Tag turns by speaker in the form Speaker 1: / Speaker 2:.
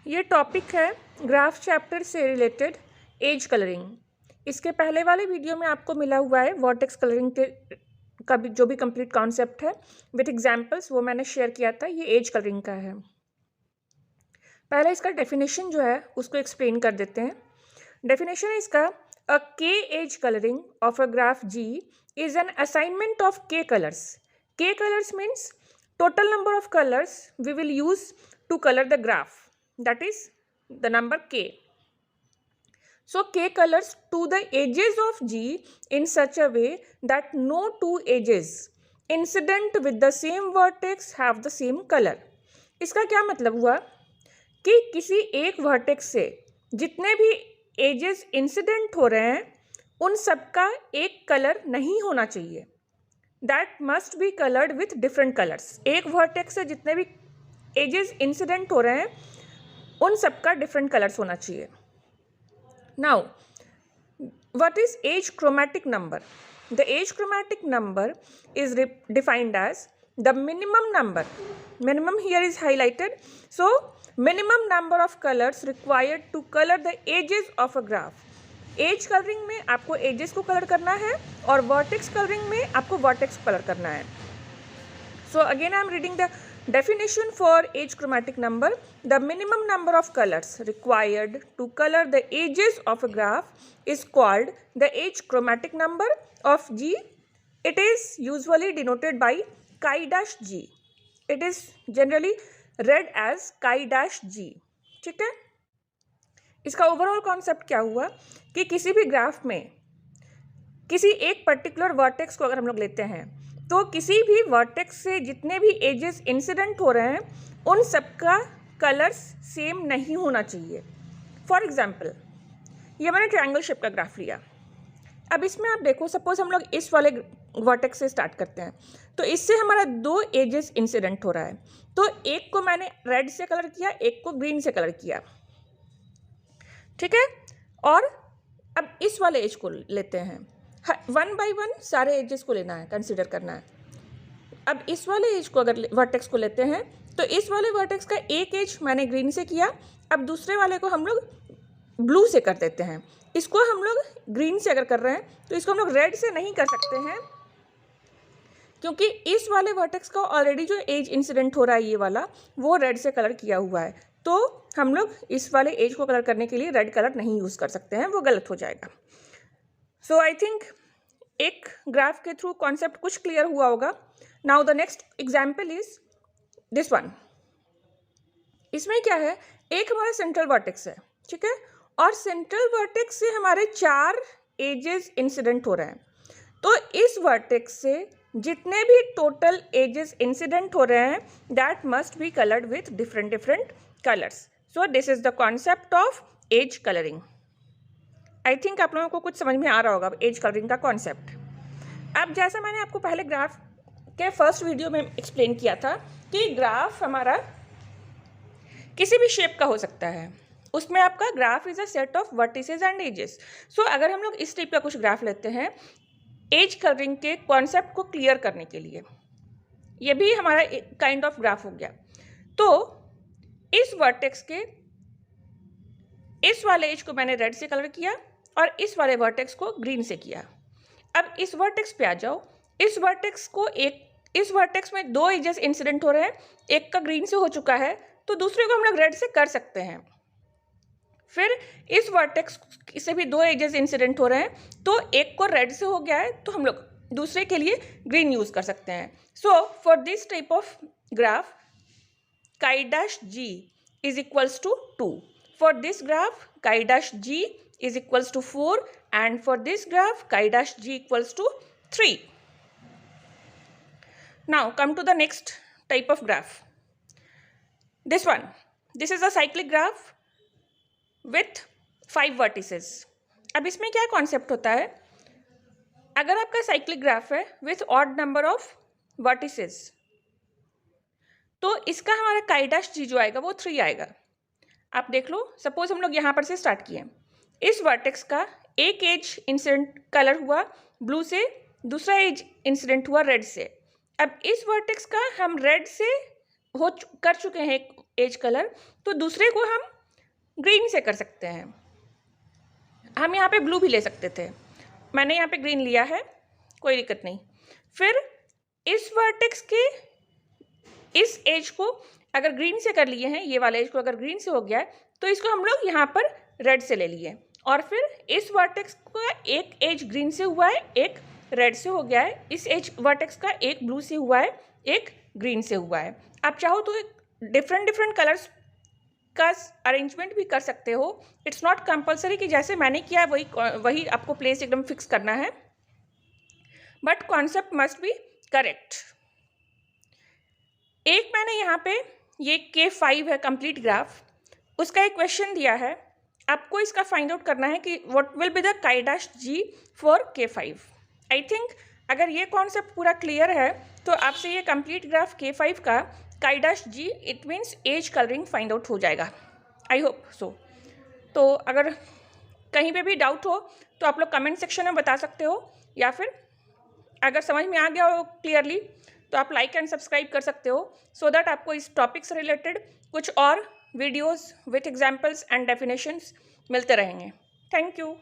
Speaker 1: ये टॉपिक है graph chapter से रिलेटेड एज कलरिंग। इसके पहले वाले वीडियो में आपको मिला हुआ है वर्टेक्स कलरिंग के का जो भी कंप्लीट कॉन्सेप्ट है विथ एग्जांपल्स, वो मैंने शेयर किया था। ये एज कलरिंग का है। पहले इसका डेफिनेशन जो है उसको एक्सप्लेन कर देते हैं। डेफिनेशन है इसका, a k edge colouring of a graph G is an assignment of k colours. K colours means total number of colors we will use to color the graph, that is the number k. So k colors to the edges of G in such a way that no two edges incident with the same vertex have the same color. इसका क्या मतलब हुआ कि किसी एक vertex से जितने भी एजेस इंसिडेंट हो रहे हैं उन सबका एक कलर नहीं होना चाहिए। That must be coloured with different colours. एक वर्टेक्स से जितने भी एजेस इंसिडेंट हो रहे हैं उन सबका डिफरेंट कलर्स होना चाहिए। Now what is edge chromatic number? The edge chromatic number is defined as the minimum number, minimum here is highlighted, so minimum number of colours required to colour the edges of a graph. Edge colouring में आपको edges को colour करना है और vertex colouring में आपको vertex colour करना है। So again I am reading the definition for edge chromatic number. The minimum number of colours required to colour the edges of a graph is called the edge chromatic number of G. It is usually denoted by chi dash G. It is generally read edge chi dash G. ठीक है, इसका overall concept क्या हुआ कि किसी भी graph में किसी एक पर्टिकुलर वर्टेक्स को अगर हम लोग लेते हैं तो किसी भी वर्टेक्स से जितने भी एजेस इंसिडेंट हो रहे हैं उन सबका कलर्स सेम नहीं होना चाहिए। फॉर एग्जांपल, ये मैंने ट्रायंगल शेप का ग्राफ लिया। अब इसमें आप देखो, सपोज हम लोग इस वाले वर्टेक्स से स्टार्ट करते हैं तो इससे हमारा दो एजेस इंसिडेंट हो रहा है। तो एक को मैंने रेड से कलर किया, एक को ग्रीन से कलर किया। ठीक है, और अब इस वाले एज को लेते हैं। वन बाय वन सारे एजेस को लेना है, कंसीडर करना है। अब इस वाले एज को अगर वर्टेक्स को लेते हैं तो इस वाले वर्टेक्स का एक एज मैंने ग्रीन से किया, अब दूसरे वाले को हम लोग ब्लू से कर देते हैं। इसको हम लोग ग्रीन से अगर कर रहे हैं तो इसको हम लोग रेड से नहीं कर सकते हैं, क्योंकि इस वाले वर्टेक्स का ऑलरेडी जो एज इंसिडेंट हो रहा है ये वाला, वो रेड से कलर किया हुआ है। तो हम लोग इस वाले एज को कलर करने के लिए रेड कलर नहीं यूज़ कर सकते हैं, वो गलत हो जाएगा। सो आई थिंक एक ग्राफ के थ्रू कॉन्सेप्ट कुछ क्लियर हुआ होगा। Now the next example is this one. इसमें क्या है, एक हमारा सेंट्रल वर्टेक्स है, ठीक है, और सेंट्रल वर्टेक्स से हमारे 4 एजेस इंसिडेंट हो रहे हैं। तो इस वर्टेक्स से जितने भी टोटल एजेस इंसिडेंट हो रहे हैं that must be coloured with different different colors. So this is the concept of age coloring. I think आप लोगों को कुछ समझ में आ रहा होगा एज कलरिंग का कॉन्सेप्ट। अब जैसा मैंने आपको पहले ग्राफ के फर्स्ट वीडियो में एक्सप्लेन किया था कि ग्राफ हमारा किसी भी शेप का हो सकता है, उसमें आपका graph is a set of vertices and edges. So अगर हम लोग इस टाइप का कुछ ग्राफ लेते हैं एज कलरिंग के कॉन्सेप्ट को क्लियर करने के लिए, ये भी हमारा काइंड ऑफ ग्राफ हो गया। तो इस वर्टेक्स के इस वाले एज को मैंने रेड से कलर किया और इस वाले वर्टेक्स को ग्रीन से किया। अब इस वर्टेक्स पे आ जाओ, इस वर्टेक्स में 2 एजेस इंसिडेंट हो रहे हैं, एक का ग्रीन से हो चुका है तो दूसरे को हम लोग रेड से कर सकते हैं। फिर इस वर्टेक्स से भी 2 एजेस इंसिडेंट हो रहे हैं तो एक को रेड से हो गया है तो हम लोग दूसरे के लिए ग्रीन यूज कर सकते हैं। So for this type of graph chi dash g is equals to 2. For this graph chi dash g is equals to 4 and for this graph chi dash g equals to 3. Now come to the next type of graph. This one, this is a cyclic graph with 5 vertices. अब इसमें क्या concept होता है, अगर आपका cyclic graph है with odd number of vertices तो इसका हमारा काई डैश जी जो आएगा वो 3 आएगा। आप देख लो, सपोज हम लोग यहाँ पर से स्टार्ट किए, इस वर्टेक्स का एक एज इंसिडेंट कलर हुआ ब्लू से, दूसरा एज इंसिडेंट हुआ रेड से। अब इस वर्टेक्स का हम रेड से कर चुके हैं एक एज कलर, तो दूसरे को हम ग्रीन से कर सकते हैं। हम यहाँ पे ब्लू भी ले सकते थे, मैंने यहाँ पे ग्रीन लिया है, कोई दिक्कत नहीं। फिर इस वर्टेक्स के इस एज को अगर ग्रीन से कर लिए हैं, ये वाले एज को अगर ग्रीन से हो गया है तो इसको हम लोग यहाँ पर रेड से ले लिए, और फिर इस वर्टेक्स का एक एज ग्रीन से हुआ है, एक रेड से हो गया है, इस एज वर्टेक्स का एक ब्लू से हुआ है, एक ग्रीन से हुआ है। आप चाहो तो डिफरेंट कलर्स का अरेंजमेंट भी कर सकते हो। इट्स नॉट कंपल्सरी कि जैसे मैंने किया है वही आपको प्लेस एकदम फिक्स करना है, but concept must be correct. एक मैंने यहाँ पे ये K5 है कंप्लीट ग्राफ, उसका एक क्वेश्चन दिया है, आपको इसका फाइंड आउट करना है कि what will be the chi-g for K5। I think अगर ये कॉन्सेप्ट पूरा क्लियर है तो आपसे ये कंप्लीट ग्राफ K5 का chi-g it means edge colouring find out हो जाएगा, आई होप सो। तो अगर कहीं पे भी डाउट हो तो आप लोग कमेंट सेक्शन में बता सकते हो, या फिर अगर समझ में आ गया हो क्लियरली तो आप लाइक एंड सब्सक्राइब कर सकते हो, सो दैट आपको इस टॉपिक से रिलेटेड कुछ और videos with examples and definitions मिलते रहेंगे। Thank you.